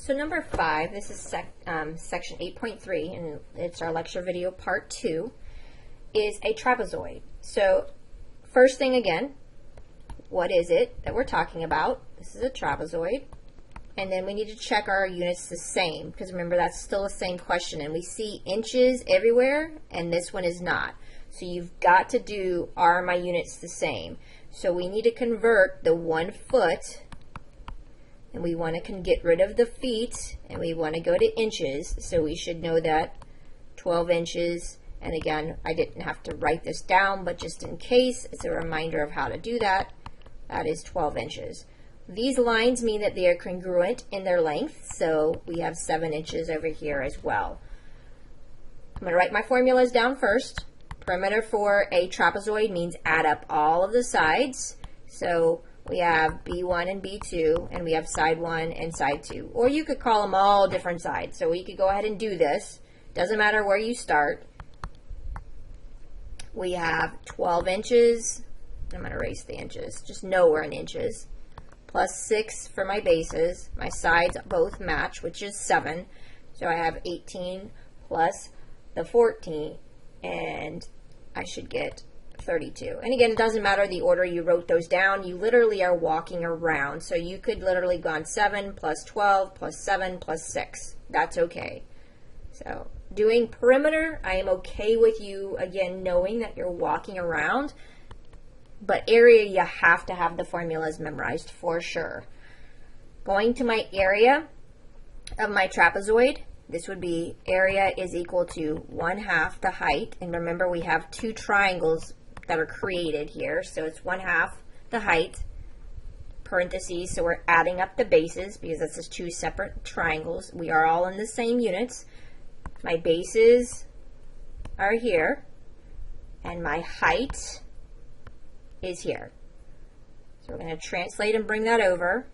So number 5, this is section 8.3, and it's our lecture video part 2, is a trapezoid. So first thing again, what is it that we're talking about? This is a trapezoid. And then we need to check our units the same, because remember that's still the same question, and we see inches everywhere, and this one is not. So you've got to do, are my units the same? So we need to convert the 1 foot, and we want to get rid of the feet, and we want to go to inches. So we should know that 12 inches, and again, I didn't have to write this down, but just in case, it's a reminder of how to do that. That is 12 inches. These lines mean that they are congruent in their length, so we have 7 inches over here as well. I'm going to write my formulas down first. Perimeter for a trapezoid means add up all of the sides. So we have B1 and B2, and we have side 1 and side 2. Or you could call them all different sides. So we could go ahead and do this. Doesn't matter where you start. We have 12 inches. I'm going to erase the inches. Just know we're in inches. Plus 6 for my bases. My sides both match, which is 7. So I have 18 plus the 14, and I should get 32. And again, it doesn't matter the order you wrote those down. You literally are walking around. So you could literally go on 7 plus 12 plus 7 plus 6. That's okay. So doing perimeter, I am okay with you, again, knowing that you're walking around. But area, you have to have the formulas memorized for sure. Going to my area of my trapezoid, this would be area is equal to 1/2 the height. And remember, we have 2 triangles that are created here. So it's 1/2 the height, parentheses. So we're adding up the bases because this is 2 separate triangles. We are all in the same units. My bases are here, and my height is here. So we're going to translate and bring that over.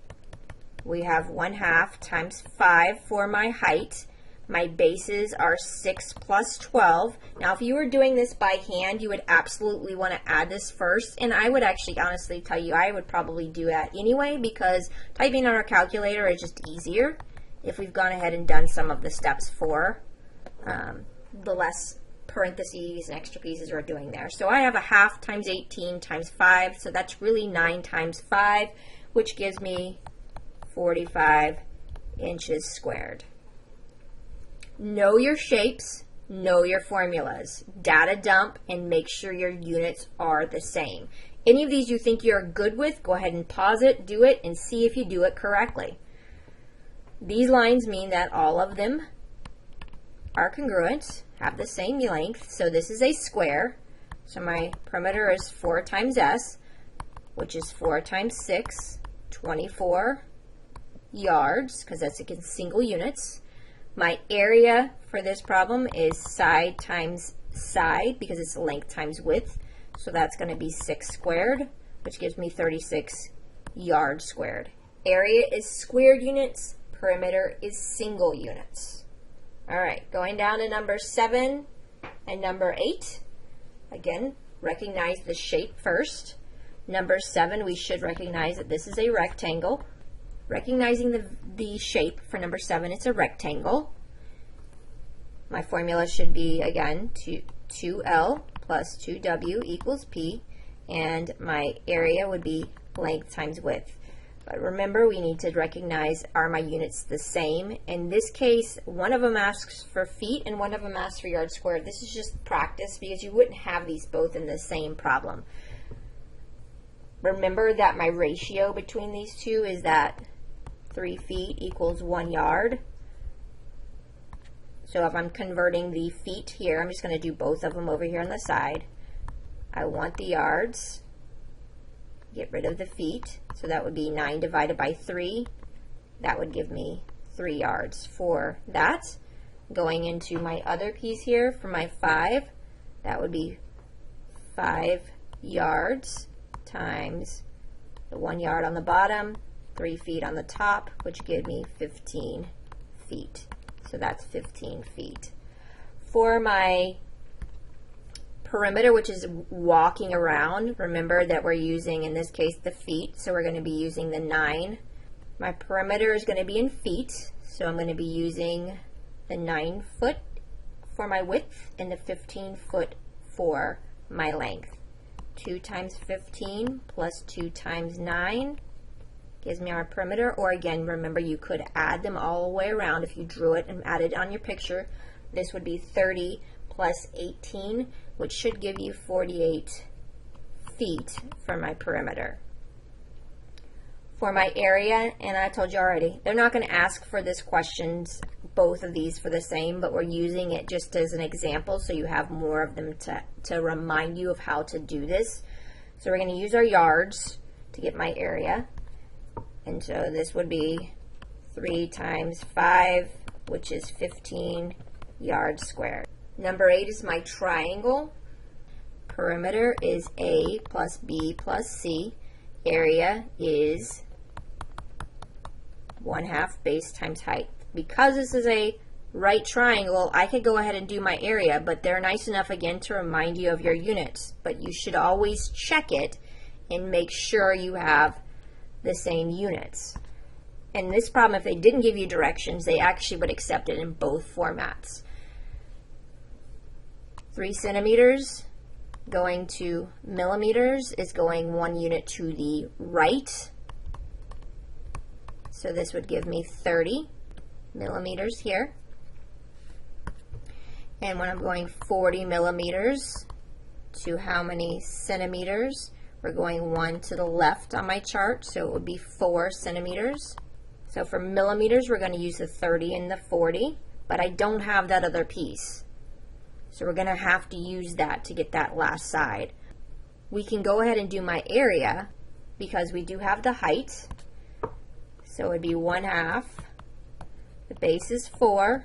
We have 1/2 times 5 for my height. My bases are 6 plus 12. Now, if you were doing this by hand, you would absolutely want to add this first. And I would actually honestly tell you I would probably do that anyway, because typing on our calculator is just easier if we've gone ahead and done some of the steps for the less parentheses and extra pieces we're doing there. So I have 1/2 times 18 times 5, so that's really 9 times 5, which gives me 45 inches squared. Know your shapes, know your formulas, data dump, and make sure your units are the same. Any of these you think you're good with, go ahead and pause it, do it, and see if you do it correctly. These lines mean that all of them are congruent, have the same length. So this is a square. So my perimeter is 4 times S, which is 4 times 6, 24 yards, because that's in single units. My area for this problem is side times side, because it's length times width. So that's going to be 6 squared, which gives me 36 yards squared. Area is squared units, perimeter is single units. All right, going down to number 7 and number 8. Again, recognize the shape first. Number 7, we should recognize that this is a rectangle. Recognizing the shape for number 7, it's a rectangle. My formula should be, again, 2L plus 2W equals P, and my area would be length times width. But remember, we need to recognize, are my units the same? In this case, one of them asks for feet and one of them asks for yards squared. This is just practice because you wouldn't have these both in the same problem. Remember that my ratio between these two is that 3 feet equals 1 yard. So if I'm converting the feet here, I'm just going to do both of them over here on the side. I want the yards. Get rid of the feet. So that would be 9 divided by 3. That would give me 3 yards for that. Going into my other piece here for my 5, that would be 5 yards times the 1 yard on the bottom, 3 feet on the top, which give me 15 feet. So that's 15 feet. For my perimeter, which is walking around, remember that we're using, in this case, the feet, so we're going to be using the 9 My perimeter is going to be in feet, so I'm going to be using the 9 foot for my width and the 15 foot for my length. 2 times 15 plus 2 times 9 gives me our perimeter, or again, remember you could add them all the way around if you drew it and added on your picture. This would be 30 plus 18, which should give you 48 feet for my perimeter. For my area, and I told you already, they're not going to ask for this questions, both of these for the same, but we're using it just as an example so you have more of them to remind you of how to do this. So we're going to use our yards to get my area. And so this would be 3 times 5, which is 15 yards squared. Number 8 is my triangle. Perimeter is A plus B plus C. Area is 1/2 base times height. Because this is a right triangle, I could go ahead and do my area, but they're nice enough again to remind you of your units. But you should always check it and make sure you have the same units. And this problem, if they didn't give you directions, they actually would accept it in both formats. 3 centimeters going to millimeters is going 1 unit to the right. So this would give me 30 millimeters here. And when I'm going 40 millimeters to how many centimeters, we're going 1 to the left on my chart, so it would be 4 centimeters. So for millimeters, we're going to use the 30 and the 40, but I don't have that other piece. So we're going to have to use that to get that last side. We can go ahead and do my area because we do have the height. So it would be 1/2. The base is 4.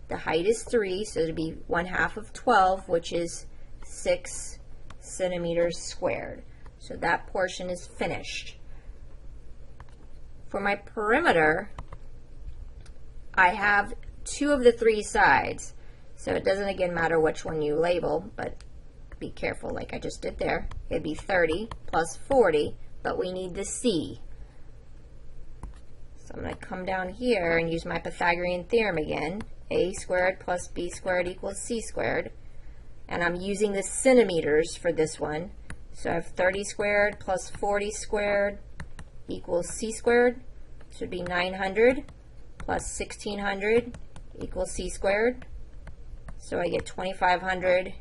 The height is 3, so it would be 1/2 of 12, which is 6 centimeters squared. So that portion is finished. For my perimeter, I have 2 of the 3 sides. So it doesn't again matter which one you label, but be careful like I just did there. It'd be 30 plus 40, but we need the C. So I'm going to come down here and use my Pythagorean theorem again. A squared plus B squared equals C squared. And I'm using the centimeters for this one. So I have 30 squared plus 40 squared equals C squared. This would be 900 plus 1600 equals C squared. So I get 2500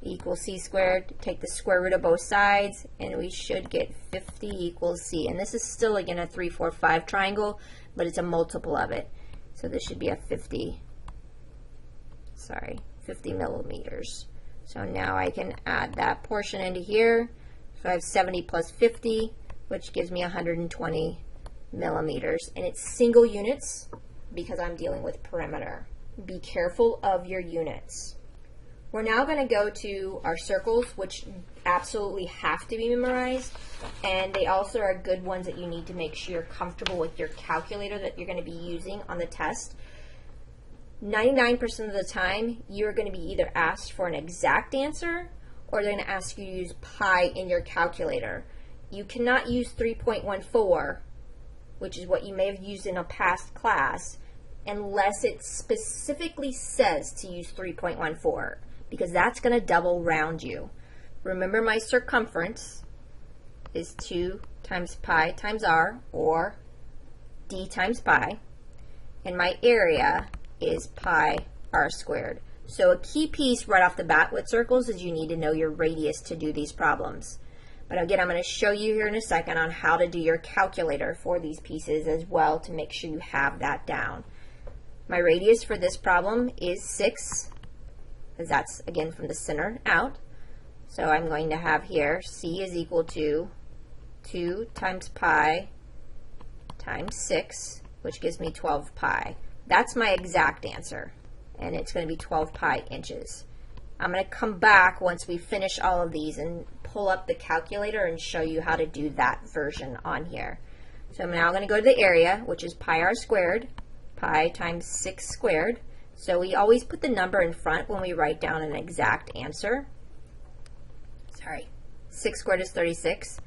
equals C squared. Take the square root of both sides, and we should get 50 equals C. And this is still, again, a 3, 4, 5 triangle, but it's a multiple of it. So this should be a 50 millimeters. So now I can add that portion into here. So I have 70 plus 50, which gives me 120 millimeters. And it's single units because I'm dealing with perimeter. Be careful of your units. We're now going to go to our circles, which absolutely have to be memorized, and they also are good ones that you need to make sure you're comfortable with your calculator that you're going to be using on the test. 99% of the time, you're going to be either asked for an exact answer, or they're going to ask you to use pi in your calculator. You cannot use 3.14, which is what you may have used in a past class, unless it specifically says to use 3.14, because that's going to double round you. Remember, my circumference is 2 times pi times r, or d times pi, and my area is pi r squared. So a key piece right off the bat with circles is you need to know your radius to do these problems. But again, I'm going to show you here in a second on how to do your calculator for these pieces as well to make sure you have that down. My radius for this problem is 6, because that's, again, from the center out. So I'm going to have here C is equal to 2 times pi times 6, which gives me 12 pi. That's my exact answer, and it's going to be 12 pi inches. I'm going to come back once we finish all of these and pull up the calculator and show you how to do that version on here. So I'm now going to go to the area, which is pi r squared. Pi times 6 squared. So we always put the number in front when we write down an exact answer. 6 squared is 36,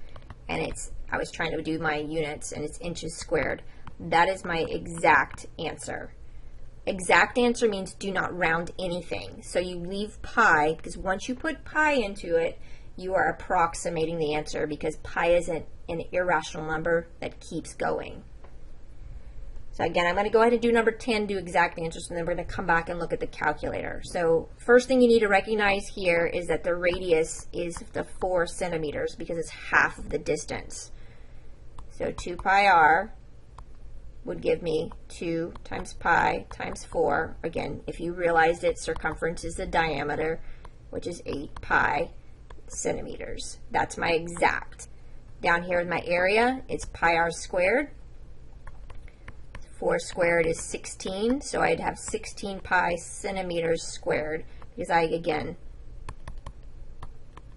and it's I was trying to do my units and it's inches squared. That is my exact answer. Exact answer means do not round anything. So you leave pi, because once you put pi into it, you are approximating the answer, because pi is an irrational number that keeps going. So again, I'm going to go ahead and do number 10, do exact answers, and then we're going to come back and look at the calculator. So first thing you need to recognize here is that the radius is the 4 centimeters, because it's half of the distance. So 2 pi r would give me 2 times pi times 4. Again, if you realized it, circumference is the diameter, which is 8 pi centimeters. That's my exact. Down here in my area, it's pi r squared. 4 squared is 16, so I'd have 16 pi centimeters squared, because I, again,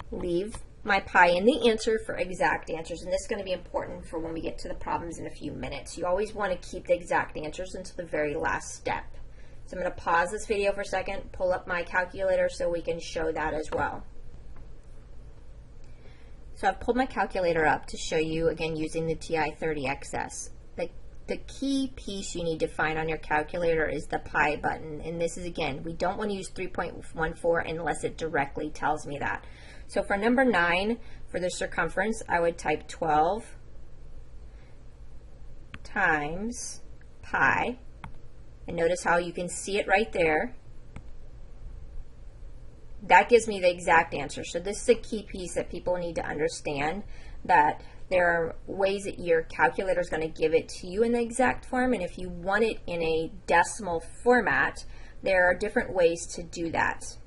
leave my pi in the answer for exact answers, and this is going to be important for when we get to the problems in a few minutes. You always want to keep the exact answers until the very last step. So I'm going to pause this video for a second, pull up my calculator so we can show that as well. So I've pulled my calculator up to show you, again, using the TI-30XS. The key piece you need to find on your calculator is the pi button, and this is, again, we don't want to use 3.14 unless it directly tells me that. So for number 9, for the circumference, I would type 12 times pi, and notice how you can see it right there. That gives me the exact answer. So this is a key piece that people need to understand, that there are ways that your calculator is going to give it to you in the exact form, and if you want it in a decimal format, there are different ways to do that.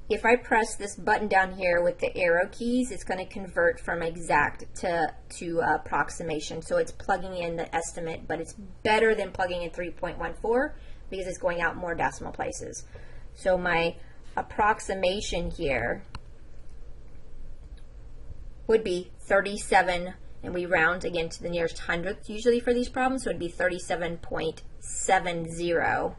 If I press this button down here with the arrow keys, it's going to convert from exact to approximation. So it's plugging in the estimate, but it's better than plugging in 3.14 because it's going out more decimal places. So my approximation here would be 37, and we round again to the nearest hundredth usually for these problems, so it would be 37.70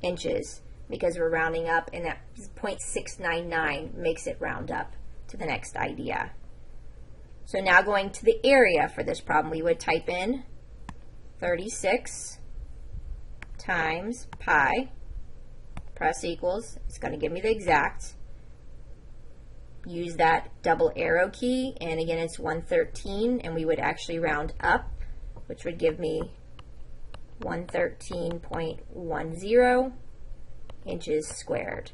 inches, because we're rounding up, and that 0.699 makes it round up to the next idea. So now going to the area for this problem, we would type in 36 times pi, press equals, it's going to give me the exact. Use that double arrow key, and again it's 113, and we would actually round up, which would give me 113.10 inches squared.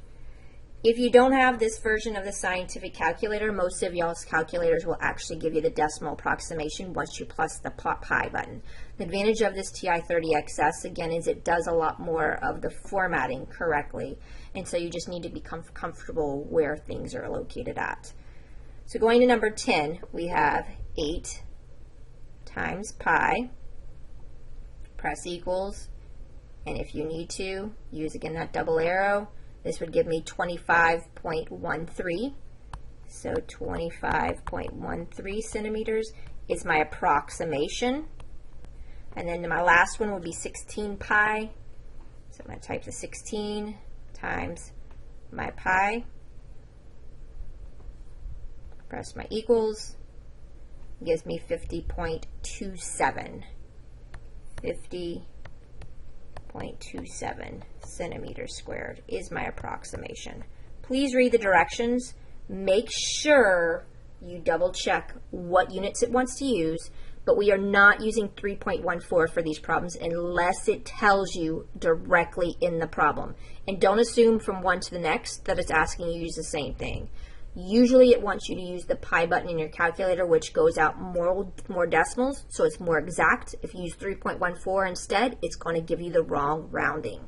If you don't have this version of the scientific calculator, most of y'all's calculators will actually give you the decimal approximation once you plus the pi button. The advantage of this TI-30XS, again, is it does a lot more of the formatting correctly, and so you just need to be comfortable where things are located at. So going to number 10, we have 8 times pi, press equals, and if you need to, use again that double arrow. This would give me 25.13. So 25.13 centimeters is my approximation. And then my last one would be 16 pi. So I'm going to type the 16 times my pi. Press my equals. It gives me 50.27. 50.27 centimeters squared is my approximation. Please read the directions. Make sure you double check what units it wants to use, but we are not using 3.14 for these problems unless it tells you directly in the problem. And don't assume from one to the next that it's asking you to use the same thing. Usually it wants you to use the pi button in your calculator, which goes out more decimals, so it's more exact. If you use 3.14 instead, it's going to give you the wrong rounding.